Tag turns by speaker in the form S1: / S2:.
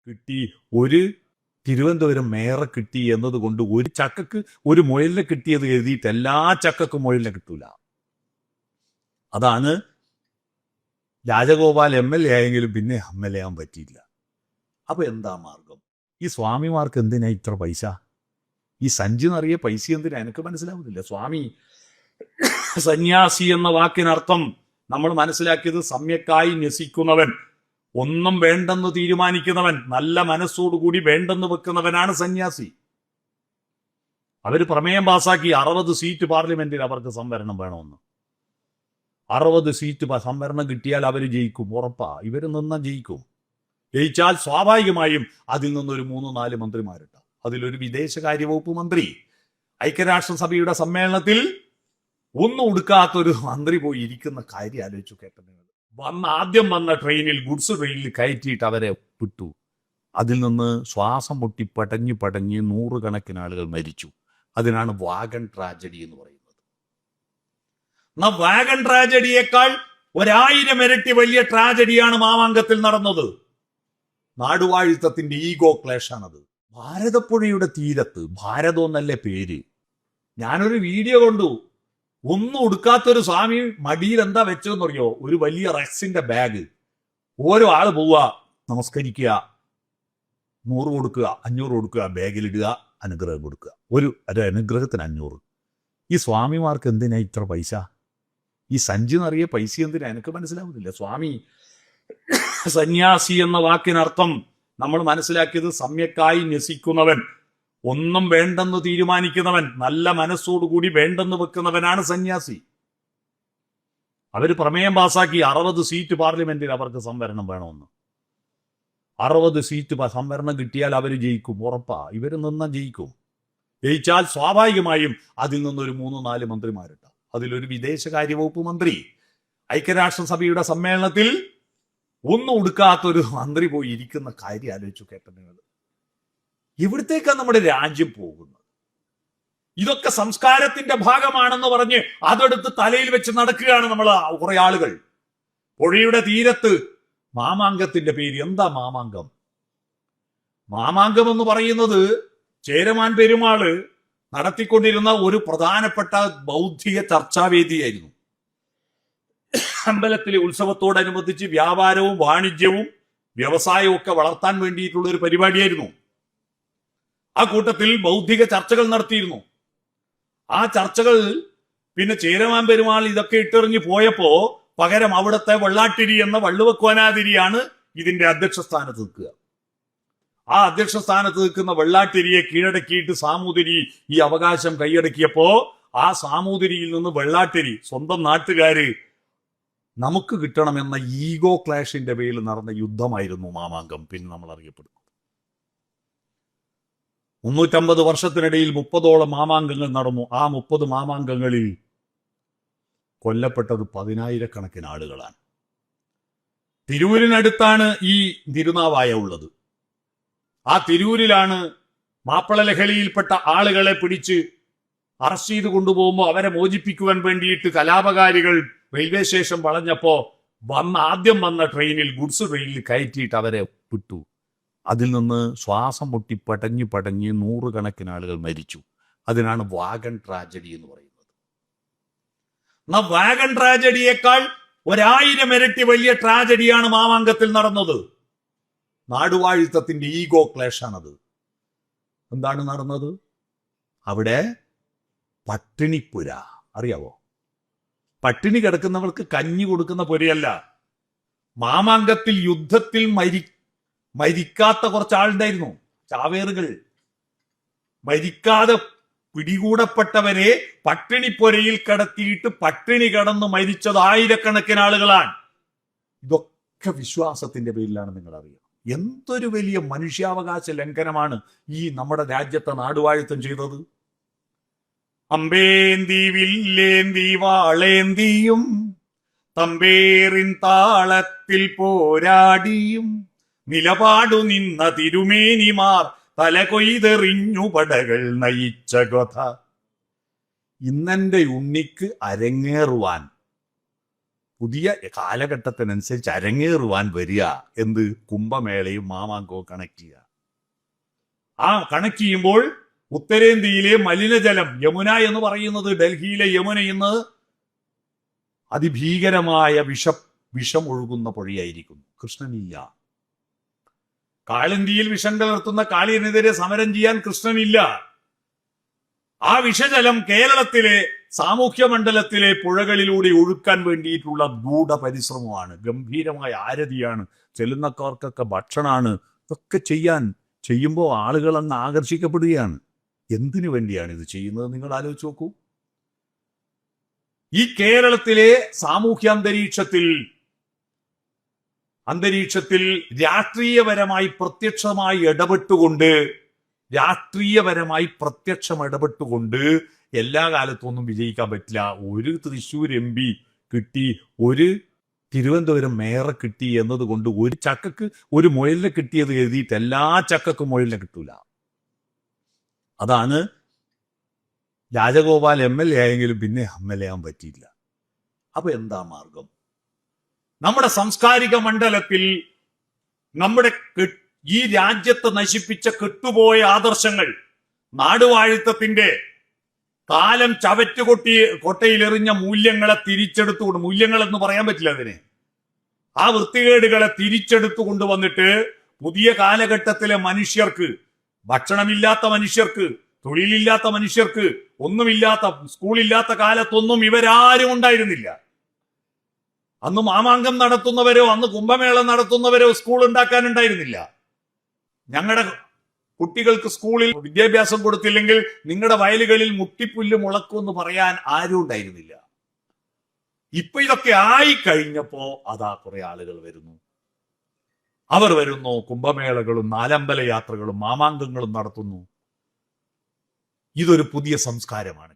S1: കിട്ടി, ഒരു തിരുവനന്തപുരം മേയറെ കിട്ടി എന്നതുകൊണ്ട് ഒരു ചക്കക്ക് ഒരു മുയലിനെ കിട്ടിയത് എഴുതിയിട്ട് എല്ലാ ചക്കക്കും മുയലിനെ കിട്ടൂല. അതാണ് രാജഗോപാൽ MLA ആയെങ്കിലും പിന്നെ MLA ആവാൻ പറ്റിയില്ല. അപ്പൊ എന്താ മാർഗം? ഈ സ്വാമിമാർക്ക് എന്തിനാ ഇത്ര പൈസ? ഈ സഞ്ചി നിറയെ പൈസ എന്തിനാ? എനിക്ക് മനസ്സിലാവുന്നില്ല. സ്വാമി സന്യാസി എന്ന വാക്കിനർത്ഥം നമ്മൾ മനസ്സിലാക്കിയത് സമ്യക്കായി ന്യസിക്കുന്നവൻ, ഒന്നും വേണ്ടെന്ന് തീരുമാനിക്കുന്നവൻ, നല്ല മനസ്സോടുകൂടി വേണ്ടെന്ന് വെക്കുന്നവനാണ് സന്യാസി. അവര് പ്രമേയം പാസാക്കി 60 സീറ്റ് പാർലമെന്റിൽ അവർക്ക് സംവരണം വേണമെന്ന്. 60 സീറ്റ് സംവരണം കിട്ടിയാൽ അവര് ജയിക്കും, ഉറപ്പാ. ഇവര് നിന്നാ ജയിക്കും. ജയിച്ചാൽ സ്വാഭാവികമായും അതിൽ നിന്നൊരു 3-4 മന്ത്രിമാരുണ്ട്. അതിലൊരു വിദേശകാര്യ വകുപ്പ് മന്ത്രി. ഐക്യരാഷ്ട്രസഭയുടെ സമ്മേളനത്തിൽ ഒന്നും ഉടുക്കാത്തൊരു മന്ത്രി പോയി ഇരിക്കുന്ന കാര്യം ആലോചിച്ചു. കേട്ടത് ആദ്യം വന്ന ട്രെയിനിൽ, ഗുഡ്സ് ട്രെയിനിൽ കയറ്റിയിട്ട് അവരെ വിട്ടു. അതിൽ നിന്ന് ശ്വാസം മുട്ടി പടഞ്ഞ് നൂറുകണക്കിന് ആളുകൾ മരിച്ചു. അതിനാണ് വാഗൺ ട്രാജഡി എന്ന് പറയുന്നത്. വാഗൺ ട്രാജഡിയേക്കാൾ 1000 ഇരട്ടി വലിയ ട്രാജഡിയാണ് മാമാങ്കത്തിൽ നടന്നത്. നാടുവാഴിത്തത്തിന്റെ ഈഗോ ക്ലേഷാണത്. ഭാരതപ്പുഴയുടെ തീരത്ത്, ഭാരതം എന്നല്ലേ പേര്, ഞാനൊരു വീഡിയോ കണ്ടു. ഒന്നും ഉടുക്കാത്തൊരു സ്വാമി മടിയിൽ എന്താ വെച്ചതെന്ന് അറിയോ? ഒരു വലിയ റെക്സിന്റെ ബാഗ്. ഓരോ ആള് പോവുക, നമസ്കരിക്കുക, 100 കൊടുക്കുക, 500 കൊടുക്കുക, ബാഗിലിടുക, അനുഗ്രഹം കൊടുക്കുക. ഒരു അനുഗ്രഹത്തിന് 500. ഈ സ്വാമിമാർക്ക് എന്തിനാ ഇത്ര പൈസ? ഈ സഞ്ചി നിറയെ പൈസ എന്തിനാ? എനിക്ക് മനസ്സിലാവുന്നില്ല. സ്വാമി സന്യാസി എന്ന വാക്കിനർത്ഥം നമ്മൾ മനസ്സിലാക്കിയത് സമ്യക്കായി ന്യസിക്കുന്നവൻ, ഒന്നും വേണ്ടെന്ന് തീരുമാനിക്കുന്നവൻ, നല്ല മനസ്സോടുകൂടി വേണ്ടെന്ന് വെക്കുന്നവനാണ് സന്യാസി. അവര് പ്രമേയം പാസാക്കി 60 സീറ്റ് പാർലമെന്റിൽ അവർക്ക് സംവരണം വേണമെന്ന്. 60 സീറ്റ് സംവരണം കിട്ടിയാൽ അവര് ജയിക്കും, ഉറപ്പാ. ഇവര് നിന്നാ ജയിക്കും. ജയിച്ചാൽ സ്വാഭാവികമായും അതിൽ നിന്നൊരു 3-4 മന്ത്രിമാരുണ്ട്. അതിലൊരു വിദേശകാര്യ വകുപ്പ് മന്ത്രി. ഐക്യരാഷ്ട്രസഭയുടെ സമ്മേളനത്തിൽ ഒന്നും ഉടുക്കാത്തൊരു മന്ത്രി പോയി ഇരിക്കുന്ന കാര്യം ആലോചിച്ചു. കേട്ടത് എവിടത്തേക്കാണ് നമ്മുടെ രാജ്യം പോകുന്നത്? ഇതൊക്കെ സംസ്കാരത്തിന്റെ ഭാഗമാണെന്ന് പറഞ്ഞ് അതെടുത്ത് തലയിൽ വെച്ച് നടക്കുകയാണ് നമ്മൾ കുറെ ആളുകൾ. പുഴയുടെ തീരത്ത് മാമാങ്കത്തിന്റെ പേര് എന്താ? മാമാങ്കം. മാമാങ്കം എന്ന് പറയുന്നത് ചേരമാൻ പെരുമാള് നടത്തിക്കൊണ്ടിരുന്ന ഒരു പ്രധാനപ്പെട്ട ബൗദ്ധിക ചർച്ചാവേദിയായിരുന്നു. അമ്പലത്തിലെ ഉത്സവത്തോടനുബന്ധിച്ച് വ്യാപാരവും വാണിജ്യവും വ്യവസായവും ഒക്കെ വളർത്താൻ വേണ്ടിയിട്ടുള്ള ഒരു പരിപാടിയായിരുന്നു. ആ കൂട്ടത്തിൽ ബൗദ്ധിക ചർച്ചകൾ നടത്തിയിരുന്നു. ആ ചർച്ചകൾ പിന്നെ ചേരമാൻ പെരുമാൾ ഇതൊക്കെ ഇട്ടെറിഞ്ഞ് പോയപ്പോ പകരം അവിടുത്തെ വെള്ളാട്ടിരി എന്ന വള്ളുവക്കോനാതിരിയാണ് ഇതിന്റെ അധ്യക്ഷ സ്ഥാനത്ത് നിൽക്കുക. ആ അധ്യക്ഷ സ്ഥാനത്ത് നിൽക്കുന്ന വെള്ളാട്ടിരിയെ കീഴടക്കിയിട്ട് സാമൂതിരി ഈ അവകാശം കൈയടക്കിയപ്പോ ആ സാമൂതിരിയിൽ നിന്ന് വെള്ളാട്ടിരി, സ്വന്തം നാട്ടുകാര് നമുക്ക് കിട്ടണമെന്ന ഈഗോ ക്ലാഷിന്റെ പേരിൽ നടന്ന യുദ്ധമായിരുന്നു മാമാങ്കം. പിന്നെ നമ്മൾ അറിയപ്പെടുന്നു. 350 വർഷത്തിനിടയിൽ 30ഓളം മാമാങ്കങ്ങൾ നടന്നു. ആ 30 മാമാങ്കങ്ങളിൽ കൊല്ലപ്പെട്ടത് 10,000-കണക്കിന് ആളുകളാണ്. തിരൂരിനടുത്താണ് ഈ തിരുനാവായ ഉള്ളത്. ആ തിരൂരിലാണ് മാപ്പിള ലഹളിയിൽപ്പെട്ട ആളുകളെ പിടിച്ച് അറസ്റ്റ് ചെയ്ത് കൊണ്ടുപോകുമ്പോൾ അവരെ മോചിപ്പിക്കുവാൻ വേണ്ടിയിട്ട് കലാപകാരികൾ റെയിൽവേ സ്റ്റേഷൻ വളഞ്ഞപ്പോ ആദ്യം വന്ന ട്രെയിനിൽ, ഗുഡ്സ് ട്രെയിനിൽ കയറ്റിയിട്ട് അവരെ വിട്ടു. അതിൽ നിന്ന് ശ്വാസം മുട്ടി പടഞ്ഞ് നൂറുകണക്കിന് ആളുകൾ മരിച്ചു. അതിനാണ് വാഗൺ ട്രാജഡി എന്ന് പറയുന്നത്. വാഗൺ ട്രാജഡിയേക്കാൾ 1000 ഇരട്ടി വലിയ ട്രാജഡിയാണ് മാമാങ്കത്തിൽ നടന്നത്. നാടുവാഴിത്തത്തിന്റെ ഈഗോ ക്ലേഷാണത്. എന്താണ് നടന്നത്? അവിടെ പട്ടിണിപ്പുര അറിയാവോ? പട്ടിണി കിടക്കുന്നവർക്ക് കഞ്ഞി കൊടുക്കുന്ന പുരയല്ല. മാമാങ്കത്തിൽ യുദ്ധത്തിൽ മരിക്കാത്ത കുറച്ചാളുണ്ടായിരുന്നു, ചാവേറുകൾ. മരിക്കാതെ പിടികൂടപ്പെട്ടവരെ പട്ടിണിപ്പുരയിൽ കിടത്തിയിട്ട് പട്ടിണി കിടന്ന് മരിച്ചത് 1000-കണക്കിന് ആളുകളാണ്. ഇതൊക്കെ വിശ്വാസത്തിന്റെ പേരിലാണ്. നിങ്ങൾ അറിയാം, എന്തൊരു വലിയ മനുഷ്യാവകാശ ലംഘനമാണ് ഈ നമ്മുടെ രാജ്യത്തെ നാടുവാഴിത്തം ചെയ്തത്. അമ്പേന്തി വില്ലേന്തി വാളേന്തിയും തമ്പേറിൻ താളത്തിൽ പോരാടിയും നിലപാടു നിന്ന തിരുമേനിമാർ തലകൊയ്തെറിഞ്ഞു പടകൾ നയിച്ച കഥ. ഇന്നെന്റെ ഉണ്ണിക്ക് അരങ്ങേറുവാൻ പുതിയ കാലഘട്ടത്തിനനുസരിച്ച് അരങ്ങേറുവാൻ വരിക. എന്ത്? കുംഭമേളയും മാമാങ്കവും കണക്ട് ചെയ്യുക. ആ കണക്ട് ചെയ്യുമ്പോൾ ഉത്തരേന്ത്യയിലെ മലിനജലം, യമുന എന്ന് പറയുന്നത് ഡൽഹിയിലെ യമുന ഇന്ന് അതിഭീകരമായ വിഷം ഒഴുകുന്ന പുഴയായിരിക്കും. കൃഷ്ണനില്ല. കാളിന്തിയിൽ വിഷം കലർത്തുന്ന കാളിയനെതിരെ സമരം ചെയ്യാൻ കൃഷ്ണനില്ല. ആ വിഷജലം കേരളത്തിലെ സാമൂഹ്യ മണ്ഡലത്തിലെ പുഴകളിലൂടെ ഒഴുക്കാൻ വേണ്ടിയിട്ടുള്ള ഗൂഢ പരിശ്രമമാണ്, ഗംഭീരമായ ആരതിയാണ്, ചെല്ലുന്നക്കാർക്കൊക്കെ ഭക്ഷണമാണ്. ഇതൊക്കെ ചെയ്യുമ്പോൾ ആളുകൾ അങ്ങ് ആകർഷിക്കപ്പെടുകയാണ്. എന്തിനു വേണ്ടിയാണ് ഇത് ചെയ്യുന്നത്? നിങ്ങൾ ആലോചിച്ച് നോക്കൂ. ഈ കേരളത്തിലെ സാമൂഹ്യ അന്തരീക്ഷത്തിൽ രാഷ്ട്രീയപരമായി പ്രത്യക്ഷമായി ഇടപെട്ടുകൊണ്ട് എല്ലാ കാലത്തൊന്നും വിജയിക്കാൻ പറ്റില്ല. ഒരു തൃശ്ശൂർ MP കിട്ടി, ഒരു തിരുവനന്തപുരം മേയറെ കിട്ടി എന്നതുകൊണ്ട് ഒരു ചക്കക്ക് ഒരു മുയലിനെ കിട്ടിയത് എഴുതിയിട്ട് എല്ലാ ചക്കക്കും മുയലിനെ കിട്ടൂല. അതാണ് രാജഗോപാൽ MLA ആയെങ്കിലും പിന്നെ MLA ആവാൻ പറ്റിയില്ല. അപ്പൊ എന്താ മാർഗം? നമ്മുടെ സാംസ്കാരിക മണ്ഡലത്തിൽ നമ്മുടെ ഈ രാജ്യത്ത് നശിപ്പിച്ച കെട്ടുപോയ ആദർശങ്ങൾ, നാടുവാഴിത്തത്തിന്റെ കാലം കൊട്ടയിലെറിഞ്ഞ മൂല്യങ്ങളെ തിരിച്ചെടുത്തുകൊണ്ട്, മൂല്യങ്ങൾ എന്ന് പറയാൻ പറ്റില്ല അതിനെ, ആ വൃത്തികേടുകളെ തിരിച്ചെടുത്തു കൊണ്ടുവന്നിട്ട് പുതിയ കാലഘട്ടത്തിലെ മനുഷ്യർക്ക്, ഭക്ഷണമില്ലാത്ത മനുഷ്യർക്ക്, തൊഴിലില്ലാത്ത മനുഷ്യർക്ക്, ഒന്നുമില്ലാത്ത, സ്കൂളില്ലാത്ത കാലത്തൊന്നും ഇവരാരും ഉണ്ടായിരുന്നില്ല. അന്ന് മാമാങ്കം നടത്തുന്നവരോ അന്ന് കുംഭമേള നടത്തുന്നവരോ സ്കൂൾ ഉണ്ടാക്കാനുണ്ടായിരുന്നില്ല. ഞങ്ങളുടെ കുട്ടികൾക്ക് സ്കൂളിൽ വിദ്യാഭ്യാസം കൊടുത്തില്ലെങ്കിൽ നിങ്ങളുടെ വയലുകളിൽ മുട്ടിപ്പുല്ല് മുളക്കുമെന്ന് പറയാൻ ആരും ഉണ്ടായിരുന്നില്ല. ഇപ്പൊ ഇതൊക്കെ ആയി കഴിഞ്ഞപ്പോ അതാ കുറെ ആളുകൾ വരുന്നു. അവർ വരുന്നു, കുംഭമേളകളും നാലമ്പല യാത്രകളും മാമാങ്കങ്ങളും നടത്തുന്നു. ഇതൊരു പുതിയ സംസ്കാരമാണ്.